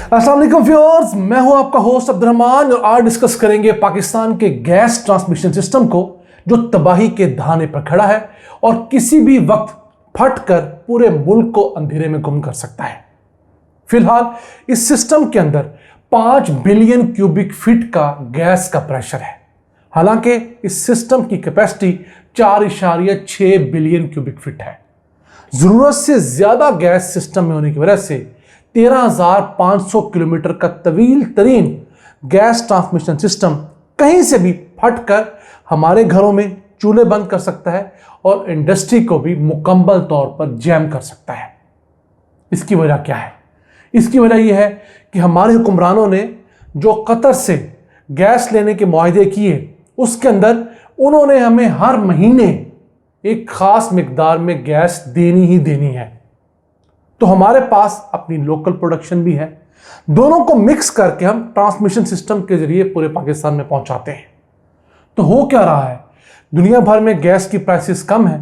अस्सलाम वालेकुम व्यूअर्स, मैं हूं आपका होस्ट अब्दुर्रहमान और आज डिस्कस करेंगे पाकिस्तान के गैस ट्रांसमिशन सिस्टम को जो तबाही के दहाने पर खड़ा है और किसी भी वक्त फटकर पूरे मुल्क को अंधेरे में गुम कर सकता है। फिलहाल इस सिस्टम के अंदर 5 बिलियन क्यूबिक फीट का गैस का प्रेशर है। हालांकि इस सिस्टम की कैपेसिटी 4.6 बिलियन क्यूबिक फीट है। जरूरत से ज्यादा गैस सिस्टम में होने की वजह से 13,500 किलोमीटर का तवील तरीन गैस ट्रांसमिशन सिस्टम कहीं से भी फटकर हमारे घरों में चूल्हे बंद कर सकता है और इंडस्ट्री को भी मुकम्मल तौर पर जैम कर सकता है। इसकी वजह क्या है? इसकी वजह यह है कि हमारे हुक्मरानों ने जो कतर से गैस लेने के मुआहदे किए, उसके अंदर उन्होंने हमें हर महीने एक खास मिकदार में गैस देनी ही देनी है। तो हमारे पास अपनी लोकल प्रोडक्शन भी है। दोनों को मिक्स करके हम ट्रांसमिशन सिस्टम के जरिए पूरे पाकिस्तान में पहुंचाते हैं। तो हो क्या रहा है, दुनिया भर में गैस की प्राइसेस कम है,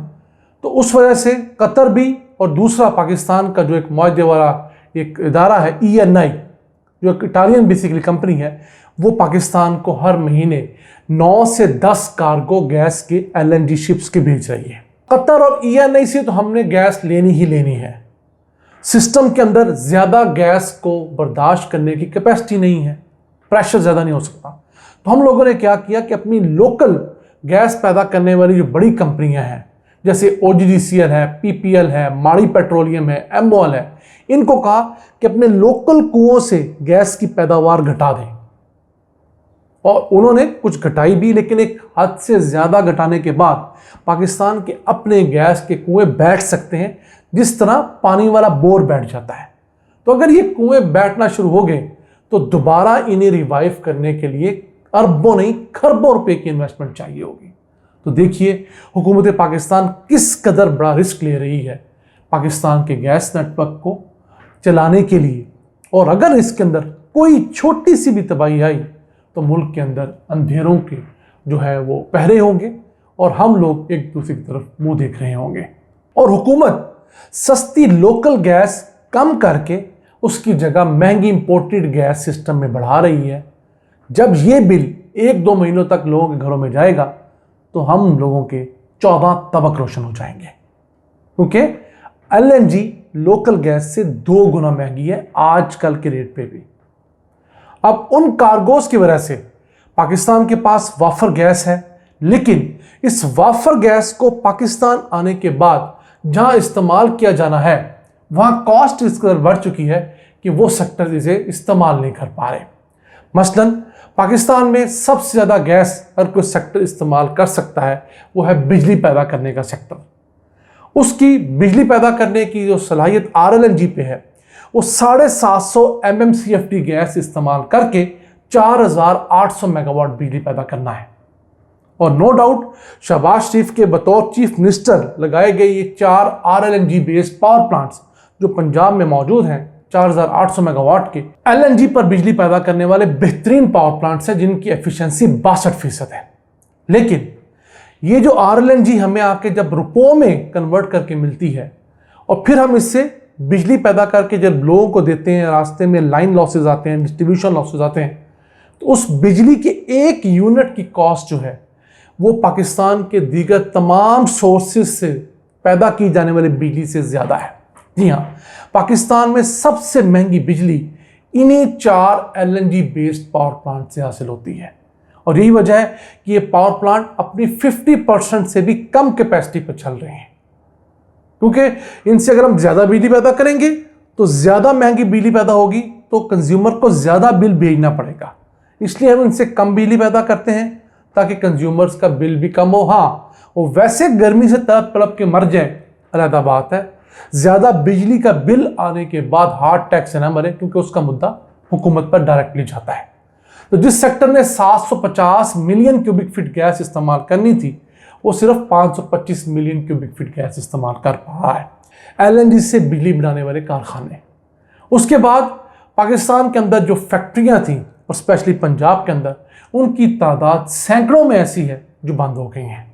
तो उस वजह से कतर भी और दूसरा पाकिस्तान का जो एक मुआहदे वाला एक इदारा है ENI, जो एक इटालियन बेसिकली कंपनी है, वो पाकिस्तान को हर महीने 9 से 10 कार्गो गैस के LNG शिप्स के भेज रही है। कतर और ENI से तो हमने गैस लेनी ही लेनी है। सिस्टम के अंदर ज़्यादा गैस को बर्दाश्त करने की कैपेसिटी नहीं है, प्रेशर ज़्यादा नहीं हो सकता। तो हम लोगों ने क्या किया कि अपनी लोकल गैस पैदा करने वाली जो बड़ी कंपनियां हैं, जैसे OGDCL है, PPL है, माड़ी पेट्रोलियम है, MOL है, इनको कहा कि अपने लोकल कुओं से गैस की पैदावार घटा दें। और उन्होंने कुछ घटाई भी, लेकिन एक हद से ज़्यादा घटाने के बाद पाकिस्तान के अपने गैस के कुएं बैठ सकते हैं, जिस तरह पानी वाला बोर बैठ जाता है। तो अगर ये कुएं बैठना शुरू हो गए तो दोबारा इन्हें रिवाइव करने के लिए अरबों नहीं खरबों रुपए की इन्वेस्टमेंट चाहिए होगी। तो देखिए हुकूमत पाकिस्तान किस कदर बड़ा रिस्क ले रही है पाकिस्तान के गैस नेटवर्क को चलाने के लिए। और अगर इसके अंदर कोई छोटी सी भी तबाही आई तो मुल्क के अंदर अंधेरों के जो है वो पहरे होंगे और हम लोग एक दूसरे की तरफ मुंह देख रहे होंगे। और हुकूमत सस्ती लोकल गैस कम करके उसकी जगह महंगी इंपोर्टेड गैस सिस्टम में बढ़ा रही है। जब ये बिल 1-2 महीनों तक लोगों के घरों में जाएगा तो हम लोगों के 14 तबक रोशन हो जाएंगे, क्योंकि LNG लोकल गैस से 2 गुना महंगी है आजकल के रेट पे भी। अब उन कार्गोस की वजह से पाकिस्तान के पास वाफर गैस है, लेकिन इस वाफर गैस को पाकिस्तान आने के बाद जहां इस्तेमाल किया जाना है वहां कॉस्ट इस कदर बढ़ चुकी है कि वो सेक्टर इसे इस्तेमाल नहीं कर पा रहे। मसलन पाकिस्तान में सबसे ज़्यादा गैस अगर कोई सेक्टर इस्तेमाल कर सकता है वो है बिजली पैदा करने का सेक्टर। उसकी बिजली पैदा करने की जो सलाहियत RLNG पे है, वो 750 MMCFD गैस इस्तेमाल करके 4,800 मेगावाट बिजली पैदा करना है। और नो डाउट शहबाज शरीफ के बतौर चीफ मिनिस्टर लगाए गए ये 4 RLNG बेस्ड पावर प्लांट्स जो पंजाब में मौजूद हैं, 4,800 मेगावाट के LNG पर बिजली पैदा करने वाले बेहतरीन पावर प्लांट्स हैं जिनकी एफिशिएंसी 62% है। लेकिन ये जो RLNG हमें आके जब रुपयों में कन्वर्ट करके मिलती है और फिर हम इससे बिजली पैदा करके जब लोगों को देते हैं, रास्ते में लाइन लॉसेज आते हैं, डिस्ट्रीब्यूशन लॉसेज आते हैं, तो उस बिजली के 1 यूनिट की कॉस्ट जो है वो पाकिस्तान के दीगर तमाम सोर्सेज से पैदा की जाने वाली बिजली से ज़्यादा है। जी हाँ, पाकिस्तान में सबसे महंगी बिजली इन्हीं 4 LNG बेस्ड पावर प्लांट से हासिल होती है। और यही वजह है कि ये पावर प्लांट अपनी 50% से भी कम कैपेसिटी पर चल रहे हैं, क्योंकि इनसे अगर हम ज़्यादा बिजली पैदा करेंगे तो ज़्यादा महंगी बिजली पैदा होगी, तो कंज्यूमर को ज़्यादा बिल भेजना पड़ेगा। इसलिए हम इनसे कम बिजली पैदा करते हैं ताकि कंज्यूमर्स का बिल भी कम हो। हाँ, वो वैसे गर्मी से तड़प तड़प के मर जाए अलग बात है, ज़्यादा बिजली का बिल आने के बाद हार्ट अटैक से ना मरे, क्योंकि उसका मुद्दा हुकूमत पर डायरेक्टली जाता है। तो जिस सेक्टर ने 750 मिलियन क्यूबिक फीट गैस इस्तेमाल करनी थी, वो सिर्फ 525 मिलियन क्यूबिक फीट गैस इस्तेमाल कर पा है। LNG से बिजली बनाने वाले कारखाने। उसके बाद पाकिस्तान के अंदर जो फैक्ट्रियाँ थीं और स्पेशली पंजाब के अंदर, उनकी तादाद सैकड़ों में ऐसी है जो बंद हो गई हैं।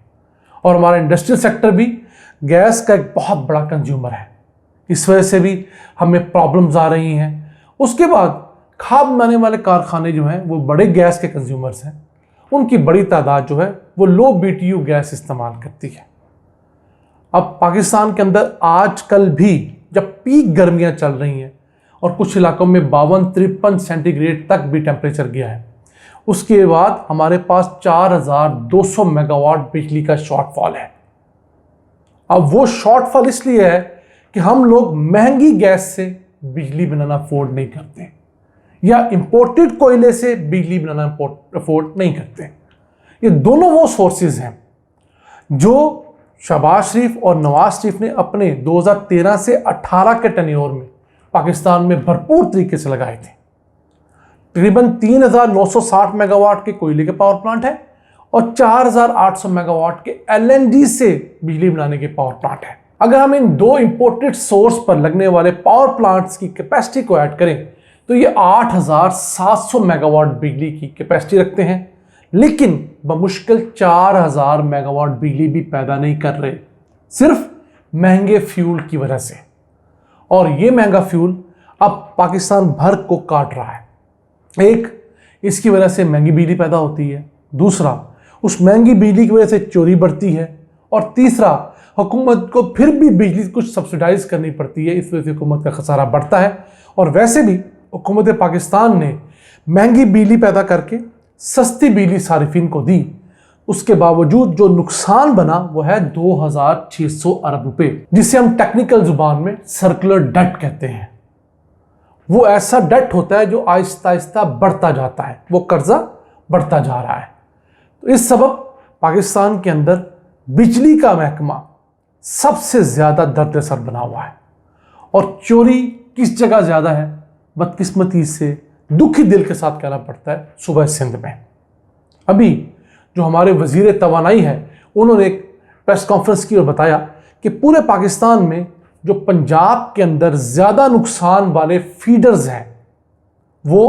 और हमारा इंडस्ट्रियल सेक्टर भी गैस का एक बहुत बड़ा कंज्यूमर है। इस वजह से भी हमें प्रॉब्लम्स आ रही हैं। उसके बाद खाद बनाने वाले कारखाने जो हैं वो बड़े गैस के कंज्यूमर्स हैं, उनकी बड़ी तादाद जो है वो लो BTU गैस इस्तेमाल करती है। अब पाकिस्तान के अंदर आजकल भी जब पीक गर्मियां चल रही हैं और कुछ इलाकों में 52-53 सेंटीग्रेड तक भी टेम्परेचर गया है, उसके बाद हमारे पास 4200 मेगावाट बिजली का शॉर्टफॉल है। अब वो शॉर्टफॉल इसलिए है कि हम लोग महंगी गैस से बिजली बनाना अफोर्ड नहीं करते या इंपोर्टेड कोयले से बिजली बनाना अफोर्ड नहीं करते। ये दोनों वो सोर्सेज हैं जो शहबाज शरीफ और नवाज शरीफ ने अपने 2013 से 18 के टेन्योर में पाकिस्तान में भरपूर तरीके से लगाए थे। तकरीबन 3960 मेगावाट के कोयले के पावर प्लांट है और 4800 मेगावाट के LNG से बिजली बनाने के पावर प्लांट है। अगर हम इन दो इंपोर्टेड सोर्स पर लगने वाले पावर प्लांट्स की कैपेसिटी को ऐड करें तो ये 8700 मेगावाट बिजली की कैपेसिटी रखते हैं, लेकिन बमुश्किल 4000 मेगावाट बिजली भी पैदा नहीं कर रहे, सिर्फ महंगे फ्यूल की वजह से। और ये महंगा फ्यूल अब पाकिस्तान भर को काट रहा है। एक, इसकी वजह से महंगी बिजली पैदा होती है, दूसरा उस महंगी बिजली की वजह से चोरी बढ़ती है, और तीसरा हुकूमत को फिर भी बिजली कुछ सब्सिडाइज करनी पड़ती है, इस वजह से हुकूमत का खसारा बढ़ता है। और वैसे भी हुकूमत पाकिस्तान ने महंगी बिजली पैदा करके सस्ती बिजली सारिफिन को दी, उसके बावजूद जो नुकसान बना वो है 2600 अरब रुपए, जिसे हम टेक्निकल जुबान में सर्कुलर डेट कहते हैं। वो ऐसा डेट होता है जो आहिस्ता आहिस्ता बढ़ता जाता है, वो कर्जा बढ़ता जा रहा है। तो इस सबब पाकिस्तान के अंदर बिजली का महकमा सबसे ज्यादा दर्द-ए-सर बना हुआ है। और चोरी किस जगह ज्यादा है, बदकिस्मती से दुखी दिल के साथ कहना पड़ता है, सूबा सिंध में। अभी जो हमारे वजीर तवानाई है, उन्होंने एक प्रेस कॉन्फ्रेंस की और बताया कि पूरे पाकिस्तान में जो पंजाब के अंदर ज़्यादा नुकसान वाले फीडर्स हैं वो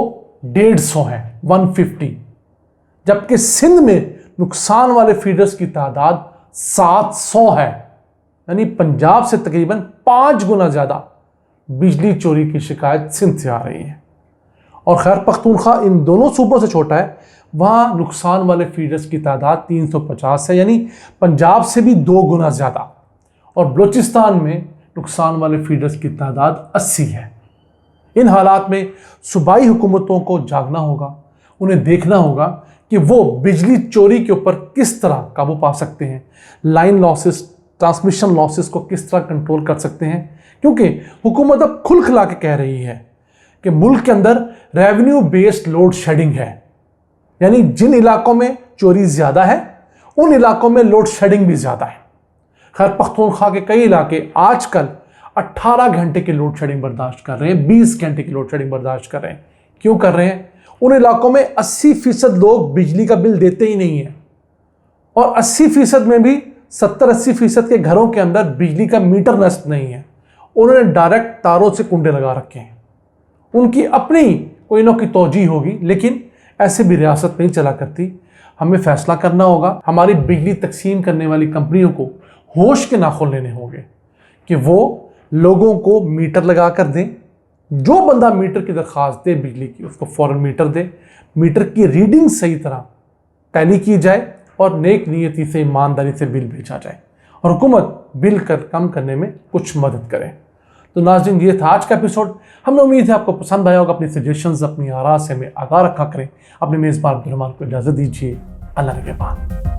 150 हैं, 150, जबकि सिंध में नुकसान वाले फीडर्स की तादाद 700 है। यानी पंजाब से तकरीबन 5 गुना ज़्यादा बिजली चोरी की शिकायत सिंध से आ रही है। और खैर पख्तूनख्वा इन दोनों सूबों से छोटा है, वहाँ नुकसान वाले फीडर्स की तादाद 350 है, यानी पंजाब से भी 2 गुना ज़्यादा। और बलूचिस्तान में नुकसान वाले फीडर्स की तादाद 80 है। इन हालात में सूबाई हुकूमतों को जागना होगा, उन्हें देखना होगा कि वो बिजली चोरी के ऊपर किस तरह काबू पा सकते हैं, लाइन लॉसेस, ट्रांसमिशन लॉसेस को किस तरह कंट्रोल कर सकते हैं। क्योंकि हुकूमत अब खुल खिला के कह रही है कि मुल्क के अंदर रेवेन्यू बेस्ड लोड शेडिंग है, यानी जिन इलाकों में चोरी ज़्यादा है उन इलाकों में लोड शेडिंग भी ज़्यादा है। खैर पख्तूनख्वा के कई इलाके आजकल 18 घंटे की लोड शेडिंग बर्दाश्त कर रहे हैं, 20 घंटे की लोड शेडिंग बर्दाश्त कर रहे हैं। क्यों कर रहे हैं? उन इलाकों में 80% लोग बिजली का बिल देते ही नहीं है, और 80% में भी 70-80% के घरों के अंदर बिजली का मीटर नस्ब नहीं है। उन्होंने डायरेक्ट तारों से कुंडे लगा रखे हैं। उनकी अपनी कोई ना कोई तौजीह होगी, लेकिन ऐसे भी रियासत नहीं चला करती। हमें फैसला करना होगा, हमारी बिजली तकसीम करने वाली कंपनियों को होश के नाखून लेने होंगे कि वो लोगों को मीटर लगा कर दें। जो बंदा मीटर की दरख्वास्त दे बिजली की, उसको फ़ौरन मीटर दे, मीटर की रीडिंग सही तरह टैली की जाए और नेक नीयती से, ईमानदारी से बिल भेजा जाए, और हुकूमत बिल कम करने में कुछ मदद करे। तो नाज़रीन, ये था आज का एपिसोड। हमें उम्मीद है आपको पसंद आया होगा। अपनी सजेशंस, अपनी आरा से हमें आगाह रखा करें। अपने मेज़बान अब्दुल रहमान को इजाज़त दीजिए। अल्लाह निगहबान।